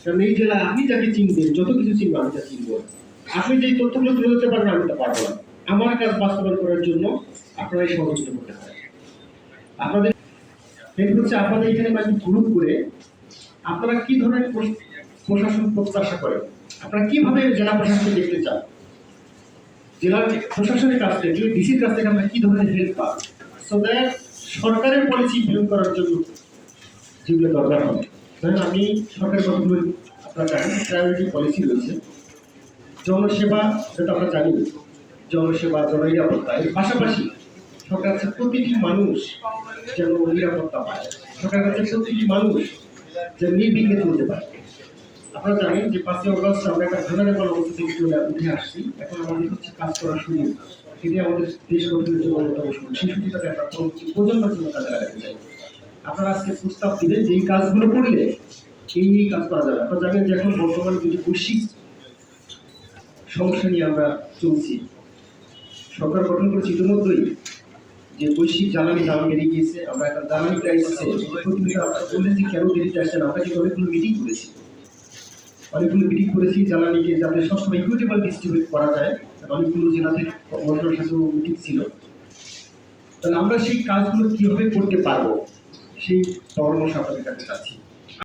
কারণ এই জেলায় আপনি যাকে চিনবেন, যত কিছু চিনবেন আমি তা চিনব। আপনি যে তথ্যগুলো তুলে ধরতে পারবেন আমি তা পারবো না। আমার কাজ বাস্তবায়ন করার জন্য আপনারাই সহযোগিতা করতে পারেন। আপনাদের হচ্ছে আপনাদের এখানে মানে গ্রুপ করে আপনারা কি ধরনের প্রশাসন প্রত্যাশা করেন, আপনারা কিভাবে জেলা প্রশাসনকে দেখতে চান, জেলার প্রশাসনের কাছ থেকে ডিসির কাছ থেকে আমরা কি ধরনের হেল্প পান, সো দ্যাট সরকারের পলিসি ইমপ্লিমেন্ট করার জন্য যেগুলো দরকার হবে। ধরেন আমি সরকারের কতগুলো আপনারা জানেন প্রায়োরিটি পলিসি রয়েছে, জনসেবা সেটা আমরা জানি, জনসেবা জননিরাপত্তা, এর পাশাপাশি সরকার কাছে প্রতিটি মানুষ যেন নিরাপত্তা পায়, সরকার কাছে প্রতিটি মানুষ যেন নির্বিঘ্নে চলতে পারে। আপনারা জানেন যে 5ই অগস্ট আমরা একটা ঘটনার অবস্থা থেকে উঠে আসছি, এখন আমাদের হচ্ছে কাজ করা শুরু, সেটি আমাদের দেশ গঠনের জন্য অন্যতম শুরু, সেই সুযোগটাকে আমরা পরবর্তী প্রজন্মের জন্য কাজে লাগাতে চাই। আপনারা আজকে প্রস্তাব দিলেন যে এই কাজগুলো করলে এই কাজ করা যাবে। আপনারা জানেন যে এখন বর্তমানে যদি বৈশ্বিক সমস্যা নিয়ে আমরা চলছি, সরকার গঠন করেছে ইতিমধ্যেই যে বৈশ্বিক জ্বালানি দাম বেড়ে গিয়েছে, আমরা এখন জ্বালানি ক্রাইসিসে প্রতিনিধিরা আপনারা বললেন যে কেন দেরিতে আসছেন, আমরা কিন্তু অনেকগুলো মিটিং করেছি জ্বালানিকে যাতে সবসময় ইকুইটেবল ডিস্ট্রিবিউট করা যায়, অনেকগুলো জেলাতে মন্ত্রণালয়ের সাথেও মিটিং ছিল। তাহলে আমরা সেই কাজগুলো কিভাবে করতে পারবো সেই পরামর্শ আপনাদের কাছে চাচ্ছি।